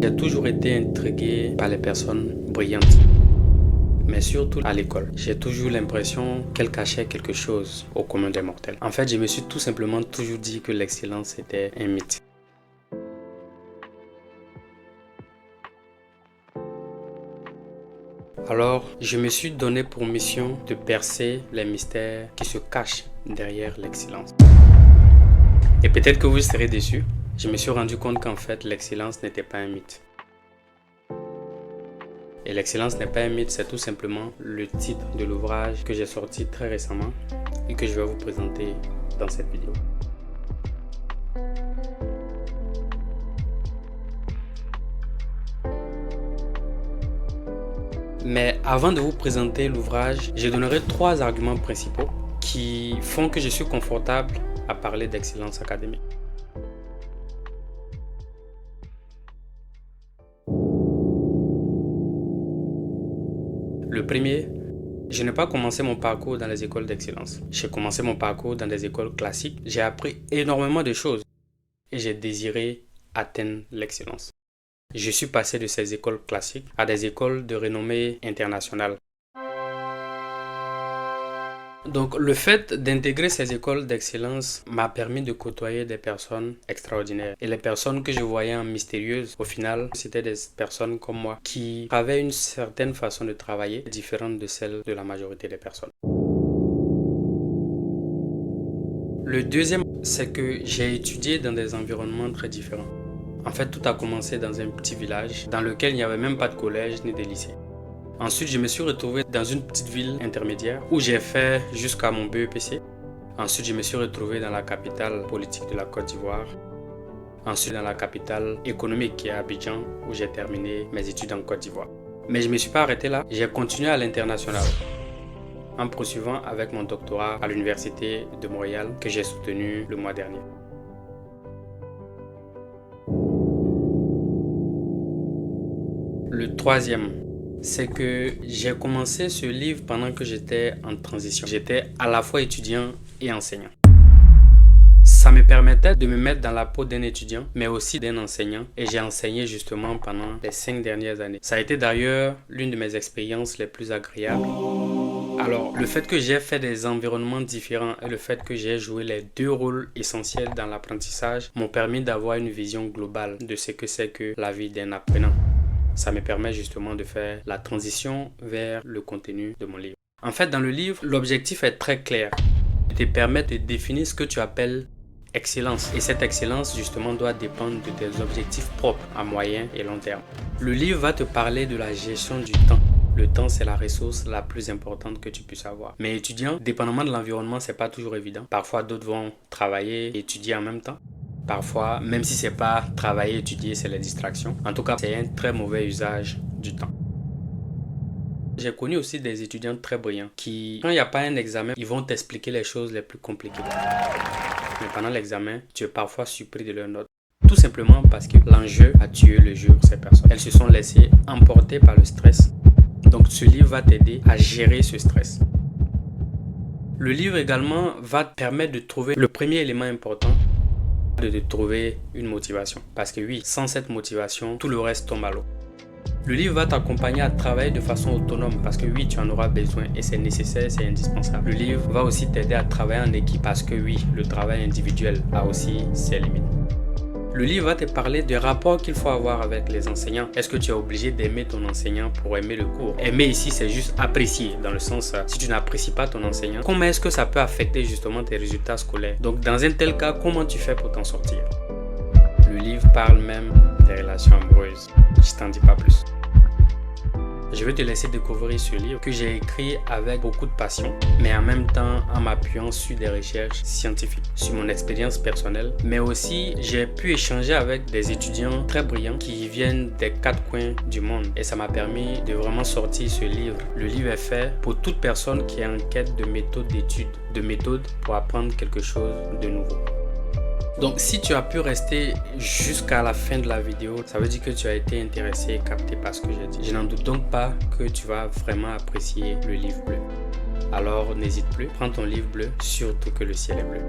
J'ai toujours été intrigué par les personnes brillantes, mais surtout à l'école. J'ai toujours l'impression qu'elles cachaient quelque chose au commun des mortels. En fait, je me suis tout simplement toujours dit que l'excellence était un mythe. Alors, je me suis donné pour mission de percer les mystères qui se cachent derrière l'excellence. Et peut-être que vous serez déçus, je me suis rendu compte qu'en fait, l'excellence n'était pas un mythe. Et l'excellence n'est pas un mythe, c'est tout simplement le titre de l'ouvrage que j'ai sorti très récemment et que je vais vous présenter dans cette vidéo. Mais avant de vous présenter l'ouvrage, je donnerai 3 arguments principaux qui font que je suis confortable à parler d'excellence académique. Le premier, je n'ai pas commencé mon parcours dans les écoles d'excellence. J'ai commencé mon parcours dans des écoles classiques. J'ai appris énormément de choses et j'ai désiré atteindre l'excellence. Je suis passé de ces écoles classiques à des écoles de renommée internationale. Donc le fait d'intégrer ces écoles d'excellence m'a permis de côtoyer des personnes extraordinaires. Et les personnes que je voyais en mystérieuses, au final, c'était des personnes comme moi qui avaient une certaine façon de travailler différente de celle de la majorité des personnes. Le deuxième, c'est que j'ai étudié dans des environnements très différents. En fait, tout a commencé dans un petit village dans lequel il n'y avait même pas de collège ni de lycée. Ensuite, je me suis retrouvé dans une petite ville intermédiaire où j'ai fait jusqu'à mon BEPC. Ensuite, je me suis retrouvé dans la capitale politique de la Côte d'Ivoire. Ensuite, dans la capitale économique qui est Abidjan où j'ai terminé mes études en Côte d'Ivoire. Mais je ne me suis pas arrêté là. J'ai continué à l'international en poursuivant avec mon doctorat à l'Université de Montréal que j'ai soutenu le mois dernier. Le troisième, c'est que j'ai commencé ce livre pendant que j'étais en transition. J'étais à la fois étudiant et enseignant. Ça me permettait de me mettre dans la peau d'un étudiant, mais aussi d'un enseignant. Et j'ai enseigné justement pendant les 5 dernières années. Ça a été d'ailleurs l'une de mes expériences les plus agréables. Alors, le fait que j'ai fait des environnements différents et le fait que j'ai joué les 2 rôles essentiels dans l'apprentissage m'ont permis d'avoir une vision globale de ce que c'est que la vie d'un apprenant. Ça me permet justement de faire la transition vers le contenu de mon livre. En fait, dans le livre, l'objectif est très clair. Il te permet de définir ce que tu appelles excellence. Et cette excellence, justement, doit dépendre de tes objectifs propres à moyen et long terme. Le livre va te parler de la gestion du temps. Le temps, c'est la ressource la plus importante que tu puisses avoir. Mais étudiant, dépendamment de l'environnement, c'est pas toujours évident. Parfois, d'autres vont travailler et étudier en même temps. Parfois, même si c'est pas travailler, étudier, c'est les distractions. En tout cas, c'est un très mauvais usage du temps. J'ai connu aussi des étudiants très brillants qui, quand il n'y a pas un examen, ils vont t'expliquer les choses les plus compliquées. Mais pendant l'examen, tu es parfois surpris de leurs notes. Tout simplement parce que l'enjeu a tué le jeu de ces personnes. Elles se sont laissées emporter par le stress. Donc ce livre va t'aider à gérer ce stress. Le livre également va te permettre de trouver le premier élément important, de te trouver une motivation. Parce que oui, sans cette motivation, tout le reste tombe à l'eau. Le livre va t'accompagner à travailler de façon autonome parce que oui, tu en auras besoin et c'est nécessaire, c'est indispensable. Le livre va aussi t'aider à travailler en équipe parce que oui, le travail individuel a aussi ses limites. Le livre va te parler des rapports qu'il faut avoir avec les enseignants. Est-ce que tu es obligé d'aimer ton enseignant pour aimer le cours? Aimer ici, c'est juste apprécier, dans le sens, si tu n'apprécies pas ton enseignant, comment est-ce que ça peut affecter justement tes résultats scolaires? Donc, dans un tel cas, comment tu fais pour t'en sortir? Le livre parle même des relations amoureuses. Je t'en dis pas plus. Je vais te laisser découvrir ce livre que j'ai écrit avec beaucoup de passion, mais en même temps en m'appuyant sur des recherches scientifiques, sur mon expérience personnelle. Mais aussi, j'ai pu échanger avec des étudiants très brillants qui viennent des 4 coins du monde. Et ça m'a permis de vraiment sortir ce livre. Le livre est fait pour toute personne qui est en quête de méthodes d'études, de méthodes pour apprendre quelque chose de nouveau. Donc si tu as pu rester jusqu'à la fin de la vidéo, ça veut dire que tu as été intéressé et capté par ce que j'ai dit. Je n'en doute donc pas que tu vas vraiment apprécier le livre bleu. Alors n'hésite plus, prends ton livre bleu, surtout que le ciel est bleu.